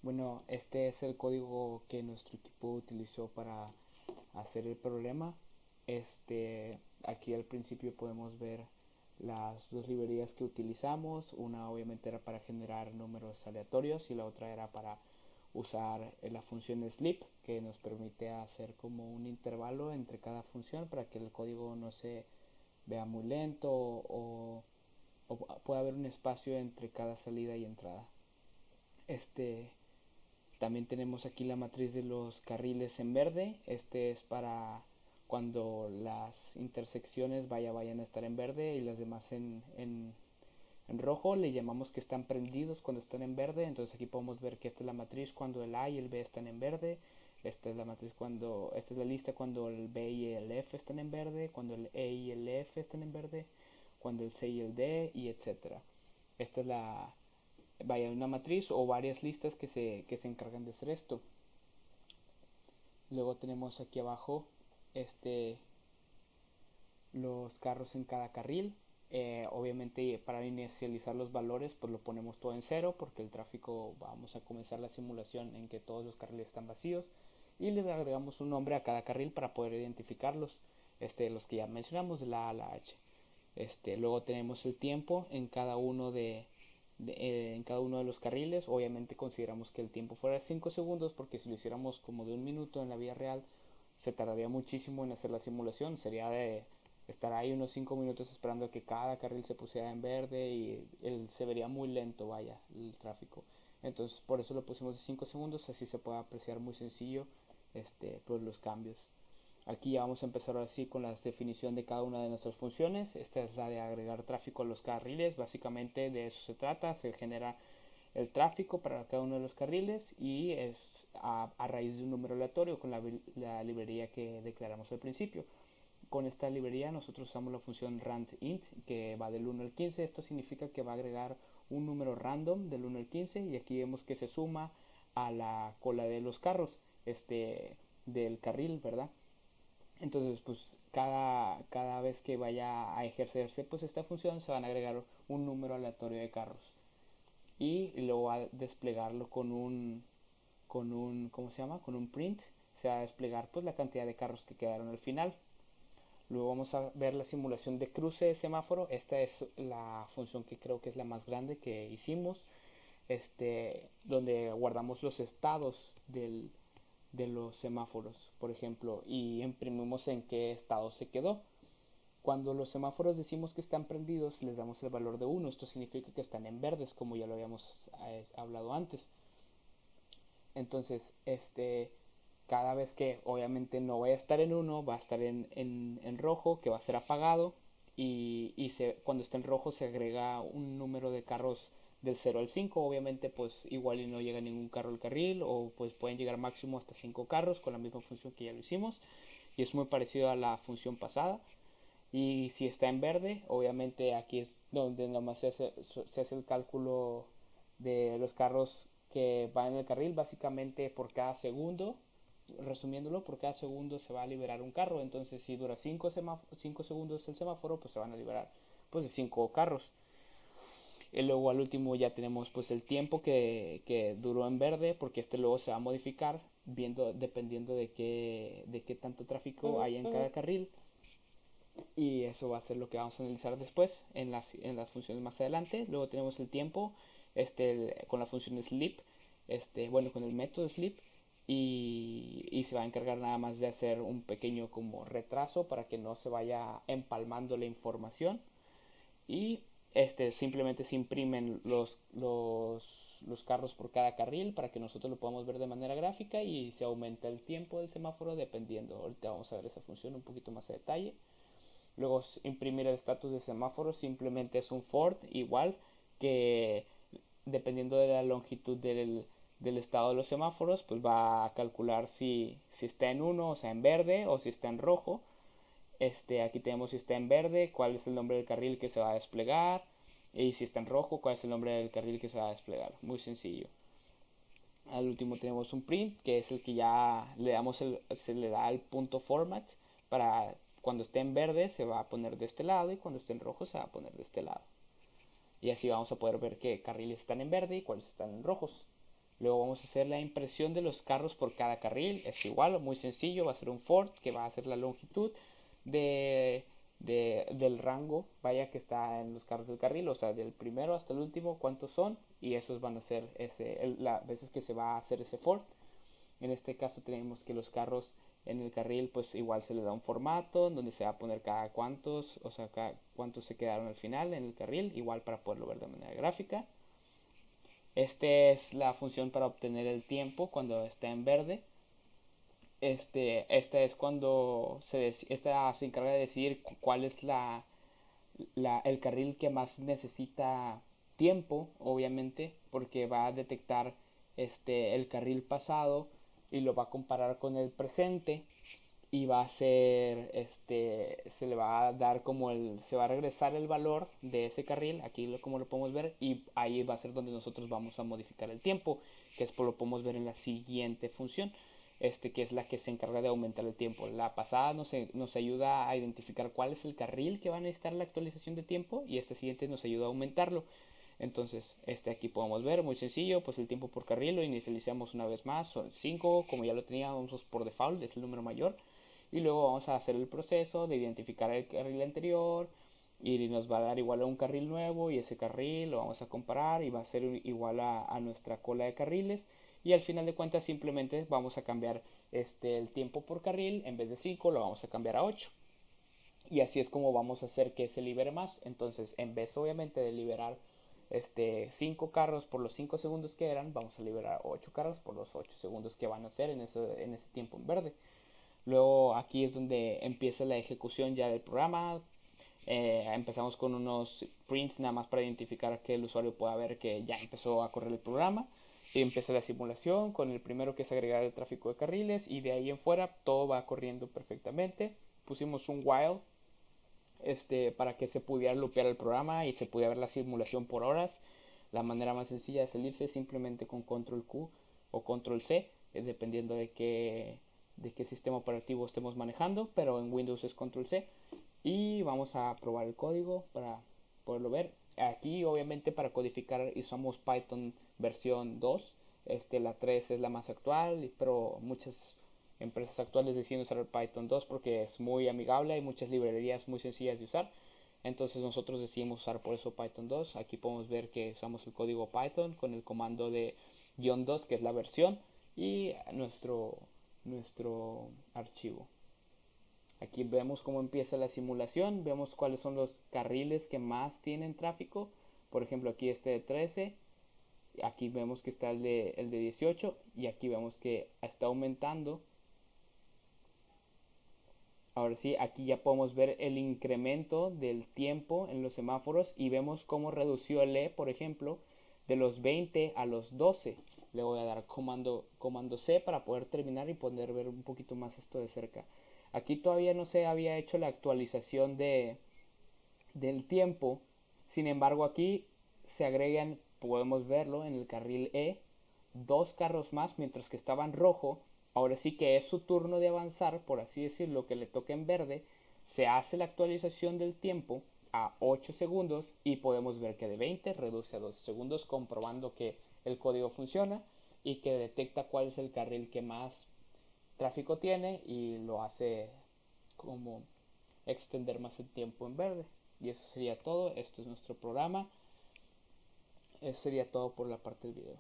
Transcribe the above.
Bueno, este es el código que nuestro equipo utilizó para hacer el problema. Aquí al principio podemos ver las dos librerías que utilizamos. Una obviamente era para generar números aleatorios y la otra era para usar la función sleep, que nos permite hacer como un intervalo entre cada función para que el código no se vea muy lento o pueda haber un espacio entre cada salida y entrada. Este, También tenemos aquí la matriz de los carriles en verde. Este es para cuando las intersecciones vayan a estar en verde y las demás en rojo. Le llamamos que están prendidos cuando están en verde. Entonces aquí podemos ver que esta es la matriz cuando el A y el B están en verde. Esta es la lista cuando el B y el F están en verde, cuando el E y el F están en verde, cuando el C y el D, y etcétera. Esta es una matriz o varias listas que se encargan de hacer esto. Luego tenemos aquí abajo este, los carros en cada carril. Obviamente para inicializar los valores pues lo ponemos todo en cero porque el tráfico vamos a comenzar la simulación en que todos los carriles están vacíos y le agregamos un nombre a cada carril para poder identificarlos, los que ya mencionamos de la A a la H. Luego tenemos el tiempo en cada uno de los carriles. Obviamente consideramos que el tiempo fuera de 5 segundos porque si lo hiciéramos como de un minuto en la vida real se tardaría muchísimo en hacer la simulación. Sería de estar ahí unos 5 minutos esperando que cada carril se pusiera en verde y se vería muy lento, vaya, el tráfico. Entonces por eso lo pusimos de 5 segundos, así se puede apreciar muy sencillo pues los cambios. Aquí ya vamos a empezar ahora sí con la definición de cada una de nuestras funciones. Esta es la de agregar tráfico a los carriles. Básicamente de eso se trata. Se genera el tráfico para cada uno de los carriles y es a raíz de un número aleatorio con la librería que declaramos al principio. Con esta librería nosotros usamos la función randint que va del 1 al 15. Esto significa que va a agregar un número random del 1 al 15 y aquí vemos que se suma a la cola de los carros del carril, ¿verdad? Entonces, pues cada vez que vaya a ejercerse pues esta función se van a agregar un número aleatorio de carros y luego va a desplegarlo ¿cómo se llama? Con un print. Se va a desplegar pues la cantidad de carros que quedaron al final. Luego vamos a ver la simulación de cruce de semáforo. Esta es la función que creo que es la más grande que hicimos, donde guardamos los estados de los semáforos, por ejemplo, y imprimimos en qué estado se quedó. Cuando los semáforos decimos que están prendidos, les damos el valor de 1. Esto significa que están en verdes, como ya lo habíamos hablado antes. Entonces, cada vez que obviamente no vaya a estar en 1, va a estar en rojo, que va a ser apagado. Cuando está en rojo se agrega un número de carros del 0 al 5. Obviamente, pues igual y no llega ningún carro al carril, o pues pueden llegar máximo hasta 5 carros con la misma función que ya lo hicimos. Y es muy parecido a la función pasada. Y si está en verde, obviamente aquí es donde nomás se hace el cálculo de los carros que van en el carril. Básicamente por cada segundo, resumiéndolo, por cada segundo se va a liberar un carro. Entonces si dura 5 segundos el semáforo, pues se van a liberar pues de 5 carros. Y luego al último ya tenemos pues el tiempo que duró en verde, porque luego se va a modificar dependiendo de qué tanto tráfico hay en cada carril. Y eso va a ser lo que vamos a analizar después en las funciones más adelante. Luego tenemos el tiempo con la función sleep, bueno, con el método sleep, y se va a encargar nada más de hacer un pequeño como retraso para que no se vaya empalmando la información. Y simplemente se imprimen los carros por cada carril para que nosotros lo podamos ver de manera gráfica, y se aumenta el tiempo del semáforo dependiendo. Ahorita vamos a ver esa función un poquito más a detalle. Luego imprimir el estatus de semáforo simplemente es un for igual, que dependiendo de la longitud del estado de los semáforos pues va a calcular si está en 1, o sea en verde, o si está en rojo. Aquí tenemos si está en verde, cuál es el nombre del carril que se va a desplegar, y si está en rojo, cuál es el nombre del carril que se va a desplegar. Muy sencillo. Al último tenemos un print, que es el que ya se le da el punto format. Para cuando esté en verde se va a poner de este lado, y cuando esté en rojo se va a poner de este lado. Y así vamos a poder ver qué carriles están en verde y cuáles están en rojos. Luego vamos a hacer la impresión de los carros por cada carril. Es igual, muy sencillo, va a ser un for que va a ser la longitud de, del rango, vaya, que está en los carros del carril, o sea, del primero hasta el último, cuántos son, y esos van a ser las veces que se va a hacer ese for. En este caso tenemos que los carros en el carril, pues igual se le da un formato donde se va a poner cada cuántos, o sea, cada cuántos se quedaron al final en el carril, igual para poderlo ver de manera gráfica. Esta es la función para obtener el tiempo cuando está en verde. Esta es cuando esta se encarga de decidir cuál es el carril que más necesita tiempo, obviamente, porque va a detectar el carril pasado y lo va a comparar con el presente y va a ser se le va a dar como se va a regresar el valor de ese carril, aquí como lo podemos ver, y ahí va a ser donde nosotros vamos a modificar el tiempo, que es por lo podemos ver en la siguiente función, que es la que se encarga de aumentar el tiempo. La pasada nos ayuda a identificar cuál es el carril que va a necesitar la actualización de tiempo, y este siguiente nos ayuda a aumentarlo. Entonces, aquí podemos ver, muy sencillo, pues el tiempo por carril lo inicializamos una vez más, son 5, como ya lo teníamos por default, es el número mayor. Y luego vamos a hacer el proceso de identificar el carril anterior y nos va a dar igual a un carril nuevo, y ese carril lo vamos a comparar y va a ser igual a nuestra cola de carriles, y al final de cuentas simplemente vamos a cambiar el tiempo por carril, en vez de 5 lo vamos a cambiar a 8, y así es como vamos a hacer que se libere más. Entonces, en vez obviamente de liberar 5 carros por los 5 segundos que eran, vamos a liberar 8 carros por los 8 segundos que van a hacer en ese tiempo en verde. Luego aquí es donde empieza la ejecución ya del programa. Empezamos con unos prints nada más para identificar que el usuario pueda ver que ya empezó a correr el programa. Y empieza la simulación con el primero, que es agregar el tráfico de carriles, y de ahí en fuera todo va corriendo perfectamente. Pusimos un while para que se pudiera loopear el programa y se pudiera ver la simulación por horas. La manera más sencilla de salirse es simplemente con control Q o control C, dependiendo de qué sistema operativo estemos manejando, pero en Windows es control C. Y vamos a probar el código para poderlo ver. Aquí obviamente para codificar usamos Python versión 2. La 3 es la más actual, pero muchas empresas actuales deciden usar el Python 2 porque es muy amigable, hay muchas librerías muy sencillas de usar. Entonces nosotros decidimos usar por eso Python 2. Aquí podemos ver que usamos el código Python con el comando de -2, que es la versión, y nuestro archivo. Aquí vemos cómo empieza la simulación, vemos cuáles son los carriles que más tienen tráfico. Por ejemplo, aquí de 13, aquí vemos que está el de 18, y aquí vemos que está aumentando. Ahora sí, aquí ya podemos ver el incremento del tiempo en los semáforos y vemos cómo redució el E, por ejemplo, de los 20 a los 12. Le voy a dar comando C para poder terminar y poder ver un poquito más esto de cerca. Aquí todavía no se había hecho la actualización del tiempo. Sin embargo, aquí se agregan, podemos verlo en el carril E, 2 carros más, mientras que estaba en rojo. Ahora sí que es su turno de avanzar, por así decirlo, que le toca en verde. Se hace la actualización del tiempo a 8 segundos y podemos ver que de 20 reduce a 12 segundos, comprobando que el código funciona y que detecta cuál es el carril que más tráfico tiene y lo hace como extender más el tiempo en verde. Y eso sería todo. Esto es nuestro programa. Eso sería todo por la parte del video.